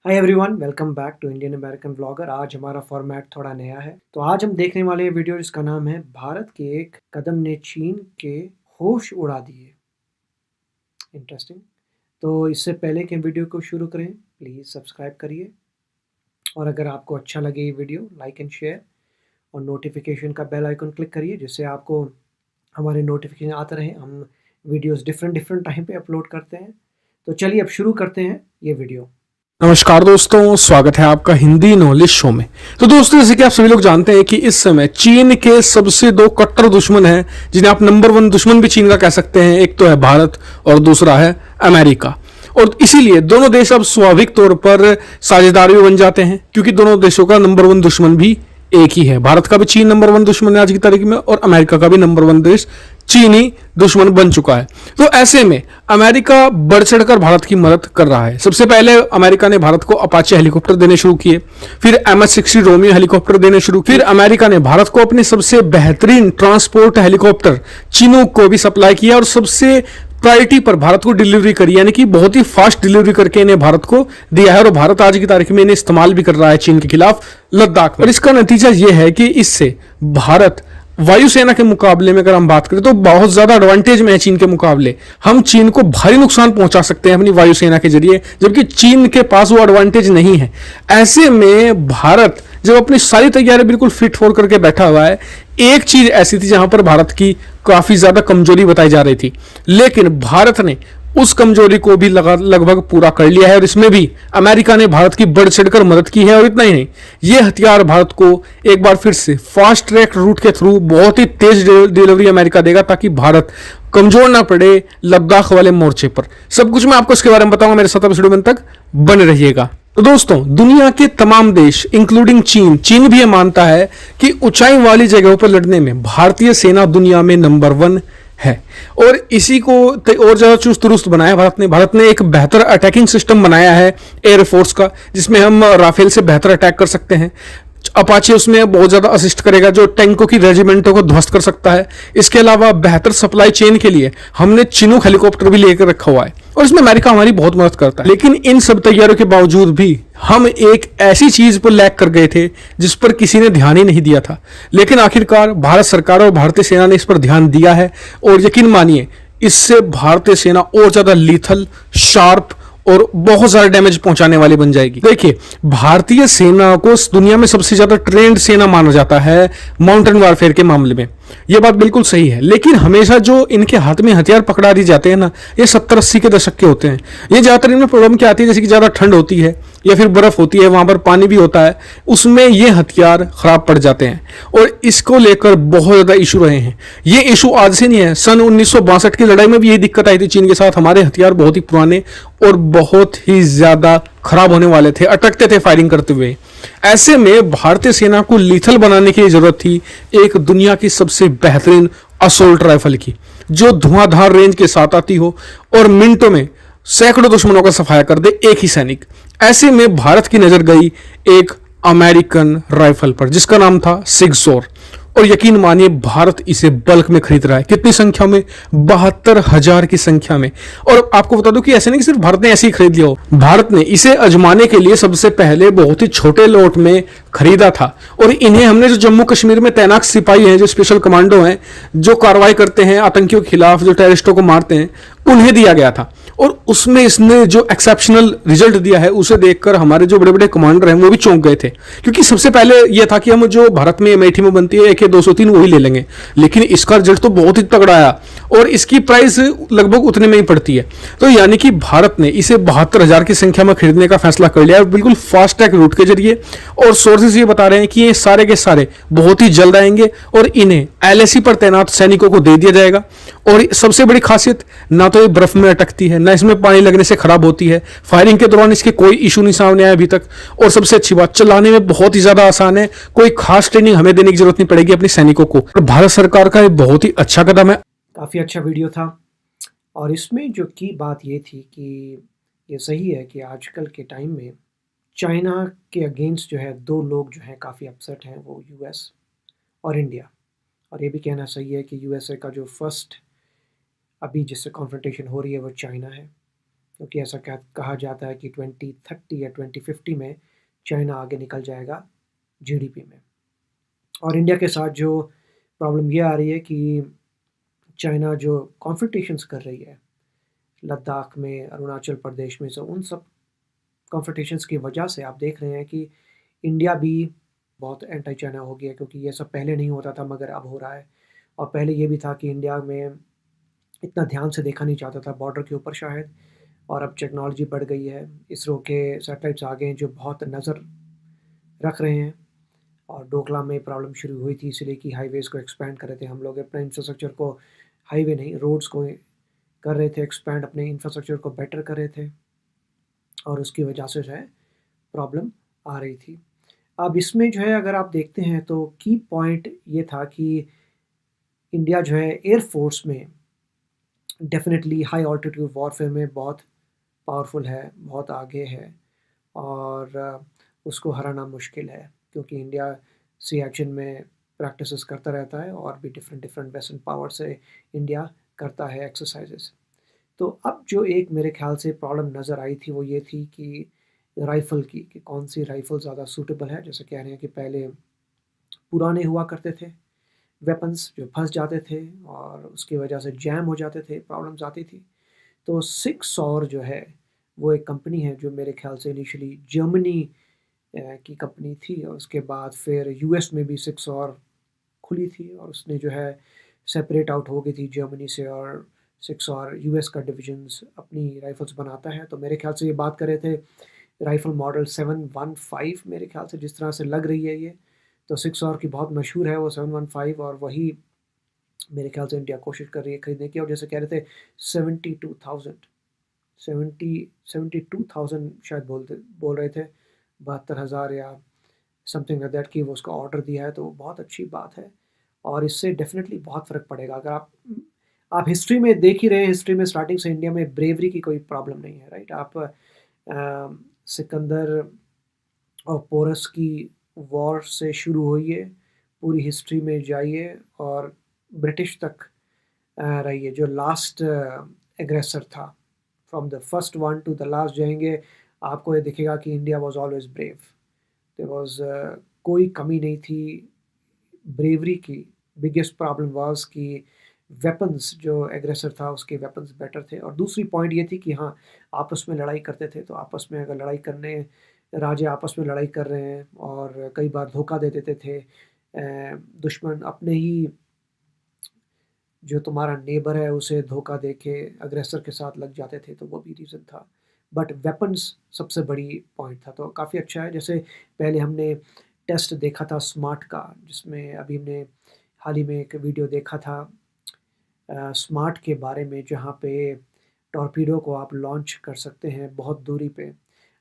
Hi everyone, welcome back to Indian American vlogger. आज हमारा format थोड़ा नया है, तो आज हम देखने वाले वीडियो जिसका नाम है भारत के एक कदम ने चीन के होश उड़ा दिए। इंटरेस्टिंग। तो इससे पहले कि वीडियो को शुरू करें, प्लीज़ सब्सक्राइब करिए और अगर आपको अच्छा लगे ये वीडियो, लाइक एंड शेयर और नोटिफिकेशन का बेल आइकन क्लिक करिए जिससे आपको हमारे नोटिफिकेशन आते रहें। हम वीडियोस डिफरेंट टाइम पे अपलोड करते हैं। तो चलिए अब शुरू करते हैं ये वीडियो। नमस्कार दोस्तों, स्वागत है आपका हिंदी नॉलेज शो में। तो दोस्तों, जैसे कि आप सभी लोग जानते हैं कि इस समय चीन के सबसे दो कट्टर दुश्मन हैं, जिन्हें आप नंबर वन दुश्मन भी चीन का कह सकते हैं। एक तो है भारत और दूसरा है अमेरिका। और इसीलिए दोनों देश अब स्वाभाविक तौर पर साझेदार भी बन जाते हैं, क्योंकि दोनों देशों का नंबर वन दुश्मन भी एक ही है। भारत का भी चीन नंबर वन दुश्मन है आज की तारीख में, और अमेरिका का भी नंबर वन देश चीन ही दुश्मन बन चुका है। तो ऐसे में अमेरिका बढ़ चढ़कर भारत की मदद कर रहा है। सबसे पहले अमेरिका ने भारत को अपाचे हेलीकॉप्टर देने शुरू किए, फिर MS-60 रोमियो हेलीकॉप्टर देने शुरू, फिर अमेरिका ने भारत को अपने सबसे बेहतरीन ट्रांसपोर्ट हेलीकॉप्टर चिनूक को भी सप्लाई किया और सबसे प्रायोरिटी पर भारत को डिलीवरी करी, यानी कि बहुत ही फास्ट डिलीवरी करके इन्हें भारत को दिया है। और भारत आज की तारीख में इन्हें इस्तेमाल भी कर रहा है चीन के खिलाफ लद्दाख में। और इसका नतीजा यह है कि इससे भारत वायुसेना के मुकाबले में अगर हम बात करें तो बहुत ज्यादा एडवांटेज में है चीन के मुकाबले। हम चीन को भारी नुकसान पहुंचा सकते हैं अपनी वायुसेना के जरिए, जबकि चीन के पास वो एडवांटेज नहीं है। ऐसे में भारत जब अपनी सारी तैयारी बिल्कुल फिट फोर करके बैठा हुआ है, एक चीज ऐसी थी जहां पर भारत की काफी ज्यादा कमजोरी बताई जा रही थी, लेकिन भारत ने उस कमजोरी को भी लगभग पूरा कर लिया है। और इसमें भी अमेरिका ने भारत की बढ़ चढ़कर मदद की है। और इतना ही नहीं, ये हथियार भारत को एक बार फिर से फास्ट ट्रैक रूट के थ्रू बहुत ही तेज डिलीवरी अमेरिका देगा, ताकि भारत कमजोर ना पड़े लद्दाख वाले मोर्चे पर। सब कुछ मैं आपको इसके बारे में बताऊंगा, मेरे साथ वीडियो में तक बने रहिएगा। तो दोस्तों, दुनिया के तमाम देश इंक्लूडिंग चीन भी ये मानता है कि ऊंचाई वाली जगहों पर लड़ने में भारतीय सेना दुनिया में नंबर वन है। और इसी को और ज्यादा चुस्त दुरुस्त बनाया भारत ने एक बेहतर अटैकिंग सिस्टम बनाया है एयरफोर्स का, जिसमें हम राफेल से बेहतर अटैक कर सकते हैं। अपाचे उसमें बहुत ज्यादा असिस्ट करेगा, जो टैंकों की रेजिमेंटों को ध्वस्त कर सकता है। इसके अलावा बेहतर सप्लाई चेन के लिए हमने चिनूक हेलीकॉप्टर भी लेकर रखा हुआ है, और इसमें अमेरिका हमारी बहुत मदद करता है। लेकिन इन सब तैयारियों के बावजूद भी हम एक ऐसी चीज पर लैग कर गए थे जिस पर किसी ने ध्यान ही नहीं दिया था। लेकिन आखिरकार भारत सरकार और भारतीय सेना ने इस पर ध्यान दिया है, और यकीन मानिए इससे भारतीय सेना और ज्यादा लीथल, शार्प और बहुत ज्यादा डैमेज पहुंचाने वाली बन जाएगी। देखिए, भारतीय सेना को दुनिया में सबसे ज्यादा ट्रेंड सेना माना जाता है माउंटेन वारफेयर के मामले में। यह बात बिल्कुल सही है, लेकिन हमेशा जो इनके हाथ में हथियार पकड़ा दिए जाते हैं ना, ये 70-80 के दशक के होते हैं। ये ज्यादातर इनमें प्रॉब्लम क्या आती है, जैसे कि ज्यादा ठंड होती है या फिर बर्फ होती है, वहां पर पानी भी होता है, उसमें ये हथियार खराब पड़ जाते हैं। और इसको लेकर बहुत ज्यादा इशू रहे हैं। ये इशू आज से नहीं है, सन 1962 की लड़ाई में भी यही दिक्कत आई थी चीन के साथ। हमारे हथियार बहुत ही पुराने और बहुत ही ज्यादा खराब होने वाले थे, अटकते थे फायरिंग करते हुए। ऐसे में भारतीय सेना को लीथल बनाने की जरूरत थी एक दुनिया की सबसे बेहतरीन असोल्ट राइफल की, जो धुआंधार रेंज के साथ आती हो और मिनटों में सैकड़ों दुश्मनों का सफाया कर दे एक ही सैनिक। ऐसे में भारत की नजर गई एक अमेरिकन राइफल पर, जिसका नाम था सिगजोर। और यकीन मानिए, भारत इसे बल्क में खरीद रहा है। कितनी संख्या में? 72,000 की संख्या में। और आपको बता दूं कि ऐसे नहीं कि सिर्फ भारत ने ऐसे ही खरीद लिया हो, भारत ने इसे आजमाने के लिए सबसे पहले बहुत ही छोटे लॉट में खरीदा था। और इन्हें हमने जो जम्मू कश्मीर में तैनात सिपाही हैं, जो स्पेशल कमांडो हैं, जो कार्रवाई करते हैं आतंकियों के खिलाफ, जो टेररिस्टों को मारते हैं, उन्हें दिया गया था। और उसमें इसने जो एक्सेप्शनल रिजल्ट दिया है, उसे देखकर हमारे जो बड़े बड़े कमांडर हैं वो भी चौंक गए थे। क्योंकि सबसे पहले यह था कि हम जो भारत में अमेठी में बनती है AK-203 वही ले लेंगे, लेकिन इसका रिजल्ट तो बहुत ही तगड़ा आया और इसकी प्राइस लगभग उतने में ही पड़ती है। तो यानी कि भारत ने इसे 72,000 की संख्या में खरीदने का फैसला कर लिया, बिल्कुल फास्ट ट्रैक रूट के जरिए। और सोर्सेज ये बता रहे हैं कि ये सारे के सारे बहुत ही जल्द आएंगे और इन्हें LAC पर तैनात सैनिकों को दे दिया जाएगा। और सबसे बड़ी खासियत, ना तो ये बर्फ में अटकती है, ना इसमें पानी लगने से खराब होती है। फायरिंग के दौरान इसके कोई इशू नहीं सामने आया अभी तक। और सबसे अच्छी बात, चलाने में बहुत ही ज्यादा आसान है। कोई खास ट्रेनिंग हमें देने की जरूरत नहीं पड़ेगी अपने सैनिकों को। और भारत सरकार का ये बहुत ही अच्छा कदम है। काफ़ी अच्छा वीडियो था। और इसमें जो की बात ये थी कि ये सही है कि आजकल के टाइम में चाइना के अगेंस्ट जो है दो लोग जो हैं काफ़ी अपसेट हैं, वो US और इंडिया। और ये भी कहना सही है कि USA का जो फर्स्ट अभी जिससे कॉन्फ्रंटेशन हो रही है वो चाइना है। क्योंकि ऐसा कहा जाता है कि 2030 या 2050 में चाइना आगे निकल जाएगा जीडीपी में। और इंडिया के साथ जो प्रॉब्लम ये आ रही है कि चाइना जो कॉन्फ्रंटेशंस कर रही है लद्दाख में, अरुणाचल प्रदेश में, उन सब कॉन्फ्रंटेशंस की वजह से आप देख रहे हैं कि इंडिया भी बहुत एंटी चाइना हो गया, क्योंकि ये सब पहले नहीं होता था मगर अब हो रहा है। और पहले ये भी था कि इंडिया में इतना ध्यान से देखा नहीं जाता था बॉर्डर के ऊपर शायद, और अब टेक्नोलॉजी बढ़ गई है, इसरो के सैटेलाइट्स आ गए हैं जो बहुत नज़र रख रहे हैं। और डोकलाम में प्रॉब्लम शुरू हुई थी इसलिए कि हाईवेज़ को एक्सपैंड कर रहे थे हम लोग, अपने इंफ्रास्ट्रक्चर को, हाईवे नहीं रोड्स को कर रहे थे एक्सपैंड, अपने इंफ्रास्ट्रक्चर को बेटर कर रहे थे, और उसकी वजह से जो है प्रॉब्लम आ रही थी। अब इसमें जो है अगर आप देखते हैं तो की पॉइंट ये था कि इंडिया जो है एयर फोर्स में डेफिनेटली हाई ऑल्टीट्यूड वॉरफेयर में बहुत पावरफुल है, बहुत आगे है, और उसको हराना मुश्किल है, क्योंकि इंडिया सियाचिन में प्रैक्टिसेस करता रहता है और भी डिफरेंट डिफरेंट वेस्टर्न पावर से इंडिया करता है एक्सरसाइजेस। तो अब जो एक मेरे ख्याल से प्रॉब्लम नज़र आई थी वो ये थी कि राइफ़ल की, कि कौन सी राइफ़ल ज़्यादा सूटेबल है। जैसे कह रहे हैं कि पहले पुराने हुआ करते थे वेपन्स जो फंस जाते थे और उसकी वजह से जैम हो जाते थे, प्रॉब्लम्स आती थी। तो सिक्सॉर जो है वो एक कंपनी है जो मेरे ख्याल से इनिशियली जर्मनी की कंपनी थी, और उसके बाद फिर यूएस में भी सिक्सॉर खुली थी, और उसने जो है सेपरेट आउट हो गई थी जर्मनी से, और सिक्सॉर यूएस का डिविजन्स अपनी राइफ़ल्स बनाता है। तो मेरे ख्याल से ये बात कर रहे थे राइफ़ल मॉडल 715 मेरे ख्याल से जिस तरह से लग रही है ये, तो सिक्सॉर की बहुत मशहूर है वो 715, और वही मेरे ख्याल से इंडिया कोशिश कर रही है खरीदने की। और जैसे कह रहे थे 72,000 शायद बोल रहे थे, 72,000 या समथिंग लाइक दैट, कि वो उसका ऑर्डर दिया है, तो वो बहुत अच्छी बात है, और इससे डेफिनेटली बहुत फ़र्क पड़ेगा। अगर आप हिस्ट्री में देख ही रहे हैं, हिस्ट्री में स्टार्टिंग से इंडिया में ब्रेवरी की कोई प्रॉब्लम नहीं है, राइट? आप सिकंदर और पोरस की वॉर से शुरू होइए, पूरी हिस्ट्री में जाइए और ब्रिटिश तक रहिए, जो लास्ट एग्रेसर था, from the first one to the last जाएंगे, आपको ये दिखेगा कि India was always brave. There was कोई कमी नहीं थी ब्रेवरी की। बिगेस्ट प्रॉब्लम वाज कि वेपन्स, जो एग्रेसर था उसके वेपन्स बेटर थे, और दूसरी पॉइंट ये थी कि हाँ, आपस में लड़ाई करते थे, तो आपस में अगर लड़ाई करने, राजे आपस में लड़ाई कर रहे हैं और कई बार धोखा दे देते थे, दुश्मन अपने ही जो तुम्हारा नेबर है उसे धोखा दे के अग्रेसर के साथ लग जाते थे, तो वो भी रीज़न था। बट वेपन्स सबसे बड़ी पॉइंट था, तो काफ़ी अच्छा है। जैसे पहले हमने टेस्ट देखा था स्मार्ट का, जिसमें अभी हमने हाल ही में एक वीडियो देखा था स्मार्ट के बारे में, जहाँ पे टॉर्पीडो को आप लॉन्च कर सकते हैं बहुत दूरी पे।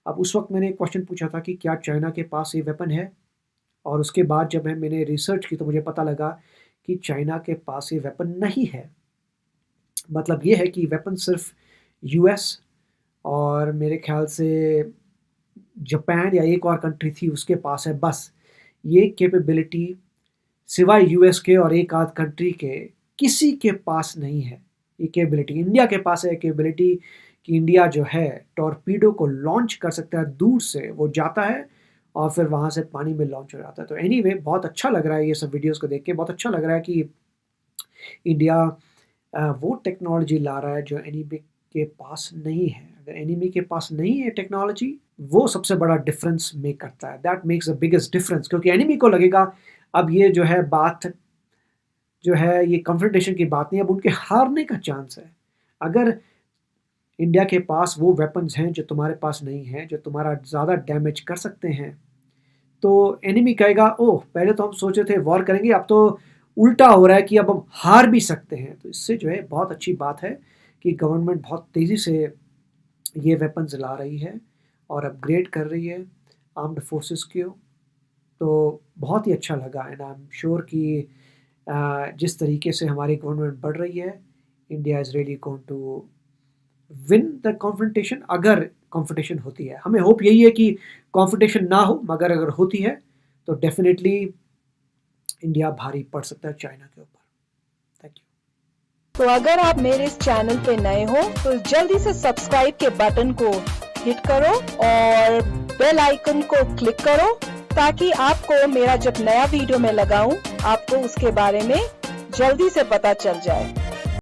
अब उस वक़्त मैंने एक क्वेश्चन पूछा था कि क्या चाइना के पास ये वेपन है? और उसके बाद जब मैंने रिसर्च की तो मुझे पता लगा कि चाइना के पास ये वेपन नहीं है। मतलब ये है कि वेपन सिर्फ़ यूएस और मेरे ख़्याल से जापान या एक और कंट्री थी उसके पास है बस। ये कैपेबिलिटी सिवाय यूएस के और एक आध कंट्री के किसी के पास नहीं है। ये कैपेबिलिटी इंडिया के पास है, कैपेबिलिटी कि इंडिया जो है टॉर्पीडो को लॉन्च कर सकता है दूर से, वो जाता है और फिर वहाँ से पानी में लॉन्च हो जाता है। तो एनीवे बहुत अच्छा लग रहा है ये सब वीडियोज़ को देख के, बहुत अच्छा लग रहा है कि इंडिया वो टेक्नोलॉजी ला रहा है जो एनिमी के पास नहीं है। अगर एनिमी के पास नहीं है टेक्नोलॉजी, वो सबसे बड़ा डिफरेंस मेक करता है। That makes the biggest difference, क्योंकि एनिमी को लगेगा अब ये जो है बात जो है ये कन्फ्रंटेशन की बात नहीं, अब उनके हारने का चांस है। अगर इंडिया के पास वो वेपन्स हैं जो तुम्हारे पास नहीं हैं, जो तुम्हारा ज़्यादा डैमेज कर सकते हैं, तो एनिमी कहेगा ओह! पहले तो हम सोचे थे वॉर करेंगे, अब तो उल्टा हो रहा है कि अब हम हार भी सकते हैं। तो इससे जो है बहुत अच्छी बात है कि गवर्नमेंट बहुत तेज़ी से ये वेपन्स ला रही है और अपग्रेड कर रही है आर्म्ड फोर्सेस को। तो बहुत ही अच्छा लगा, एंड आई एम श्योर कि जिस तरीके से हमारी गवर्नमेंट बढ़ रही है, India is really going to win the confrontation, अगर कॉन्फ्रंटेशन होती है। हमें होप यही है कि कॉन्फ्रंटेशन ना हो, मगर अगर होती है तो डेफिनेटली इंडिया भारी पड़ सकता है चाइना के ऊपर। Thank you. तो अगर आप मेरे इस चैनल पे नए हो तो जल्दी से सब्सक्राइब के बटन को हिट करो और बेल आइकन को क्लिक करो ताकि आपको मेरा जब नया वीडियो मैं लगाऊं आपको उसके बारे में जल्दी से पता चल जाए।